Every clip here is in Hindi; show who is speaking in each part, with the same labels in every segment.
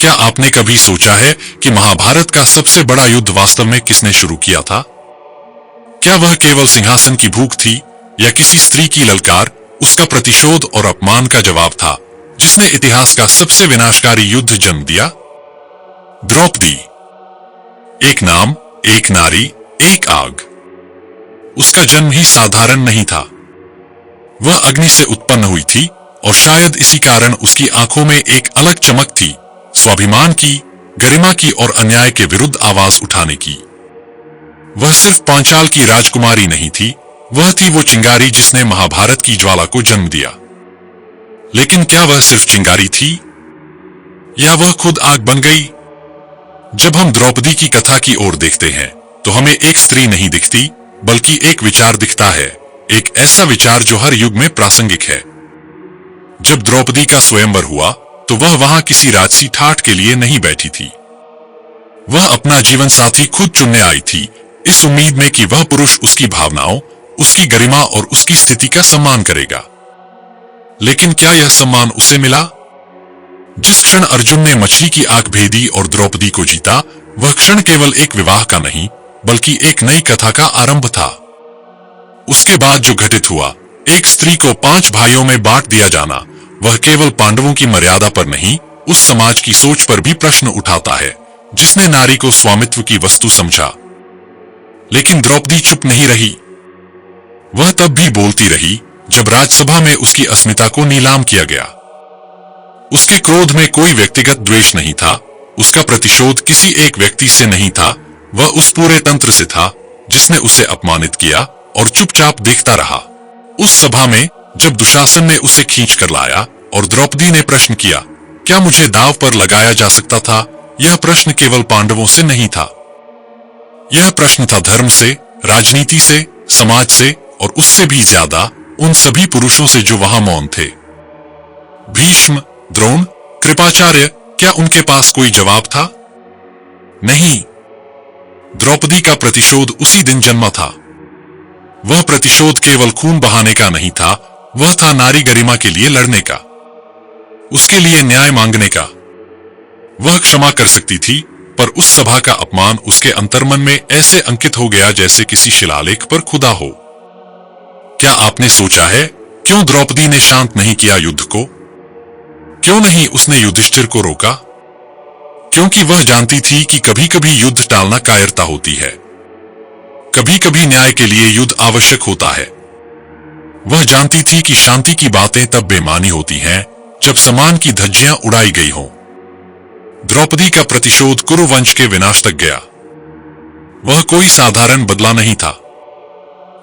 Speaker 1: क्या आपने कभी सोचा है कि महाभारत का सबसे बड़ा युद्ध वास्तव में किसने शुरू किया था? क्या वह केवल सिंहासन की भूख थी या किसी स्त्री की ललकार, उसका प्रतिशोध और अपमान का जवाब था, जिसने इतिहास का सबसे विनाशकारी युद्ध जन्म दिया? द्रौपदी। एक नाम, एक नारी, एक आग। उसका जन्म ही साधारण नहीं था। वह अग्नि से उत्पन्न हुई थी और शायद इसी कारण उसकी आंखों में एक अलग चमक थी, स्वाभिमान की, गरिमा की और अन्याय के विरुद्ध आवाज उठाने की। वह सिर्फ पांचाल की राजकुमारी नहीं थी, वह थी वो चिंगारी जिसने महाभारत की ज्वाला को जन्म दिया। लेकिन क्या वह सिर्फ चिंगारी थी या वह खुद आग बन गई? जब हम द्रौपदी की कथा की ओर देखते हैं तो हमें एक स्त्री नहीं दिखती, बल्कि एक विचार दिखता है, एक ऐसा विचार जो हर युग में प्रासंगिक है। जब द्रौपदी का स्वयंवर हुआ तो वह वहां किसी राजसी ठाठ के लिए नहीं बैठी थी। वह अपना जीवन साथी खुद चुनने आई थी, इस उम्मीद में कि वह पुरुष उसकी भावनाओं, उसकी गरिमा और उसकी स्थिति का सम्मान करेगा। लेकिन क्या यह सम्मान उसे मिला? जिस क्षण अर्जुन ने मछली की आंख भेदी और द्रौपदी को जीता, वह क्षण केवल एक विवाह का नहीं, बल्कि एक नई कथा का आरंभ था। उसके बाद जो घटित हुआ, एक स्त्री को 5 भाइयों में बांट दिया जाना, वह केवल पांडवों की मर्यादा पर नहीं, उस समाज की सोच पर भी प्रश्न उठाता है, जिसने नारी को स्वामित्व की वस्तु समझा। लेकिन द्रौपदी चुप नहीं रही। वह तब भी बोलती रही जब राजसभा में उसकी अस्मिता को नीलाम किया गया। उसके क्रोध में कोई व्यक्तिगत द्वेष नहीं था, उसका प्रतिशोध किसी एक व्यक्ति से नहीं था, वह उस पूरे तंत्र से था जिसने उसे अपमानित किया और चुपचाप देखता रहा। उस सभा में जब दुशासन ने उसे खींच कर लाया और द्रौपदी ने प्रश्न किया, क्या मुझे दांव पर लगाया जा सकता था? यह प्रश्न केवल पांडवों से नहीं था। यह प्रश्न था धर्म से, राजनीति से, समाज से और उससे भी ज्यादा उन सभी पुरुषों से जो वहां मौन थे। भीष्म, द्रोण, कृपाचार्य, क्या उनके पास कोई जवाब था? नहीं। द्रौपदी का प्रतिशोध उसी दिन जन्मा था। वह प्रतिशोध केवल खून बहाने का नहीं था, वह था नारी गरिमा के लिए लड़ने का, उसके लिए न्याय मांगने का। वह क्षमा कर सकती थी, पर उस सभा का अपमान उसके अंतर्मन में ऐसे अंकित हो गया जैसे किसी शिलालेख पर खुदा हो। क्या आपने सोचा है क्यों द्रौपदी ने शांत नहीं किया युद्ध को? क्यों नहीं उसने युधिष्ठिर को रोका? क्योंकि वह जानती थी कि कभी कभी युद्ध टालना कायरता होती है, कभी कभी न्याय के लिए युद्ध आवश्यक होता है। वह जानती थी कि शांति की बातें तब बेमानी होती हैं जब सम्मान की धज्जियां उड़ाई गई हों। द्रौपदी का प्रतिशोध कुरुवंश के विनाश तक गया। वह कोई साधारण बदला नहीं था,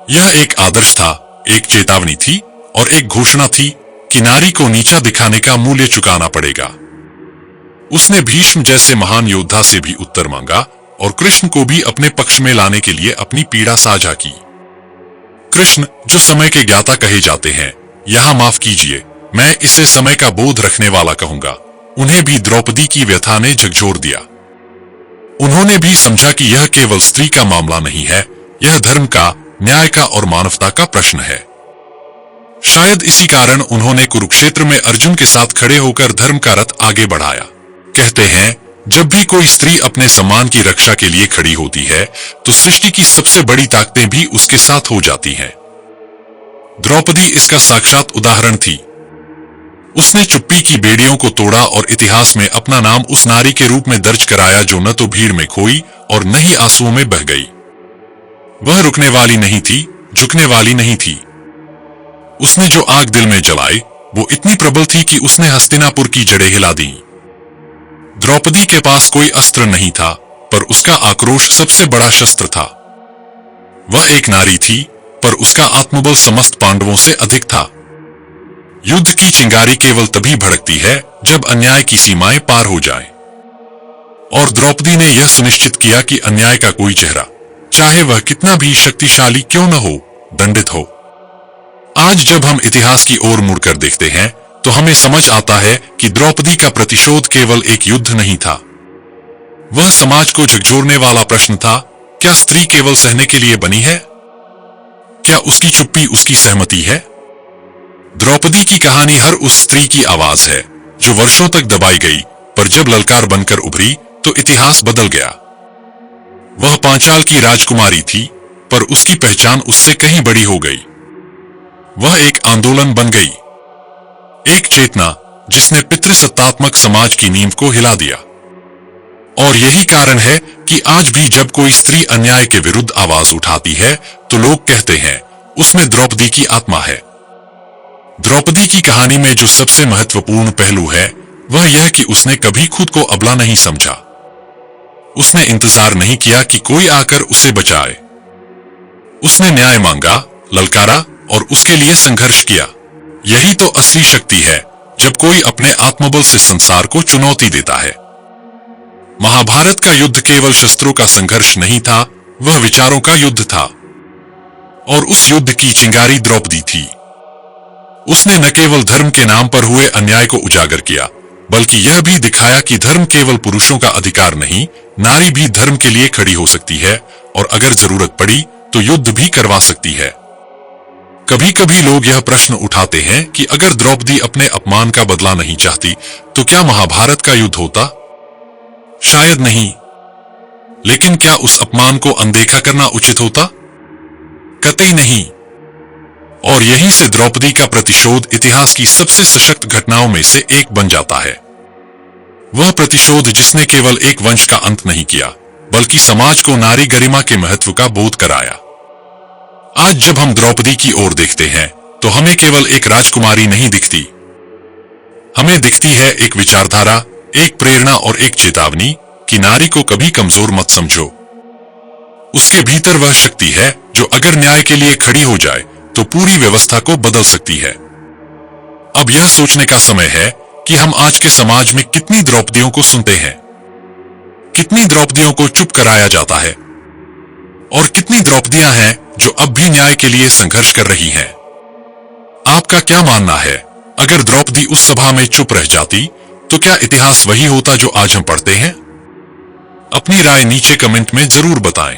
Speaker 1: यह एक आदर्श था, एक चेतावनी थी और एक घोषणा थी कि नारी को नीचा दिखाने का मूल्य चुकाना पड़ेगा। उसने भीष्म जैसे महान योद्धा से भी उत्तर मांगा और कृष्ण को भी अपने पक्ष में लाने के लिए अपनी पीड़ा साझा की। कृष्ण, जो समय के ज्ञाता कहे जाते हैं, यहां माफ कीजिए, मैं इसे समय का बोध रखने वाला कहूंगा, उन्हें भी द्रौपदी की व्यथा ने झकझोर दिया। उन्होंने भी समझा कि यह केवल स्त्री का मामला नहीं है, यह धर्म का, न्याय का और मानवता का प्रश्न है। शायद इसी कारण उन्होंने कुरुक्षेत्र में अर्जुन के साथ खड़े होकर धर्म का रथ आगे बढ़ाया। कहते हैं, जब भी कोई स्त्री अपने सम्मान की रक्षा के लिए खड़ी होती है तो सृष्टि की सबसे बड़ी ताकतें भी उसके साथ हो जाती हैं। द्रौपदी इसका साक्षात उदाहरण थी। उसने चुप्पी की बेड़ियों को तोड़ा और इतिहास में अपना नाम उस नारी के रूप में दर्ज कराया जो न तो भीड़ में खोई और न ही आंसुओं में बह गई। वह रुकने वाली नहीं थी, झुकने वाली नहीं थी। उसने जो आग दिल में जलाई वो इतनी प्रबल थी कि उसने हस्तिनापुर की जड़ें हिला दी। द्रौपदी के पास कोई अस्त्र नहीं था, पर उसका आक्रोश सबसे बड़ा शस्त्र था। वह एक नारी थी, पर उसका आत्मबल समस्त पांडवों से अधिक था। युद्ध की चिंगारी केवल तभी भड़कती है जब अन्याय की सीमाएं पार हो जाए। और द्रौपदी ने यह सुनिश्चित किया कि अन्याय का कोई चेहरा, चाहे वह कितना भी शक्तिशाली क्यों न हो, दंडित हो। आज जब हम इतिहास की ओर मुड़कर देखते हैं तो हमें समझ आता है कि द्रौपदी का प्रतिशोध केवल एक युद्ध नहीं था, वह समाज को झकझोरने वाला प्रश्न था, क्या स्त्री केवल सहने के लिए बनी है? क्या उसकी चुप्पी उसकी सहमति है? द्रौपदी की कहानी हर उस स्त्री की आवाज है जो वर्षों तक दबाई गई, पर जब ललकार बनकर उभरी तो इतिहास बदल गया। वह पांचाल की राजकुमारी थी, पर उसकी पहचान उससे कहीं बड़ी हो गई। वह एक आंदोलन बन गई, एक चेतना जिसने पितृसत्तात्मक समाज की नींव को हिला दिया। और यही कारण है कि आज भी जब कोई स्त्री अन्याय के विरुद्ध आवाज उठाती है तो लोग कहते हैं उसमें द्रौपदी की आत्मा है। द्रौपदी की कहानी में जो सबसे महत्वपूर्ण पहलू है वह यह कि उसने कभी खुद को अबला नहीं समझा। उसने इंतजार नहीं किया कि कोई आकर उसे बचाए। उसने न्याय मांगा, ललकारा और उसके लिए संघर्ष किया। यही तो असली शक्ति है, जब कोई अपने आत्मबल से संसार को चुनौती देता है। महाभारत का युद्ध केवल शस्त्रों का संघर्ष नहीं था, वह विचारों का युद्ध था। और उस युद्ध की चिंगारी द्रौपदी थी। उसने न केवल धर्म के नाम पर हुए अन्याय को उजागर किया, बल्कि यह भी दिखाया कि धर्म केवल पुरुषों का अधिकार नहीं, नारी भी धर्म के लिए खड़ी हो सकती है और अगर जरूरत पड़ी तो युद्ध भी करवा सकती है। कभी कभी लोग यह प्रश्न उठाते हैं कि अगर द्रौपदी अपने अपमान का बदला नहीं चाहती तो क्या महाभारत का युद्ध होता? शायद नहीं। लेकिन क्या उस अपमान को अनदेखा करना उचित होता? कतई नहीं। और यहीं से द्रौपदी का प्रतिशोध इतिहास की सबसे सशक्त घटनाओं में से एक बन जाता है। वह प्रतिशोध जिसने केवल एक वंश का अंत नहीं किया, बल्कि समाज को नारी गरिमा के महत्व का बोध कराया। आज जब हम द्रौपदी की ओर देखते हैं तो हमें केवल एक राजकुमारी नहीं दिखती, हमें दिखती है एक विचारधारा, एक प्रेरणा और एक चेतावनी कि नारी को कभी कमजोर मत समझो। उसके भीतर वह शक्ति है जो अगर न्याय के लिए खड़ी हो जाए तो पूरी व्यवस्था को बदल सकती है। अब यह सोचने का समय है कि हम आज के समाज में कितनी द्रौपदियों को सुनते हैं, कितनी द्रौपदियों को चुप कराया जाता है और कितनी द्रौपदियां हैं जो अब भी न्याय के लिए संघर्ष कर रही हैं। आपका क्या मानना है? अगर द्रौपदी उस सभा में चुप रह जाती तो क्या इतिहास वही होता जो आज हम पढ़ते हैं? अपनी राय नीचे कमेंट में जरूर बताएं।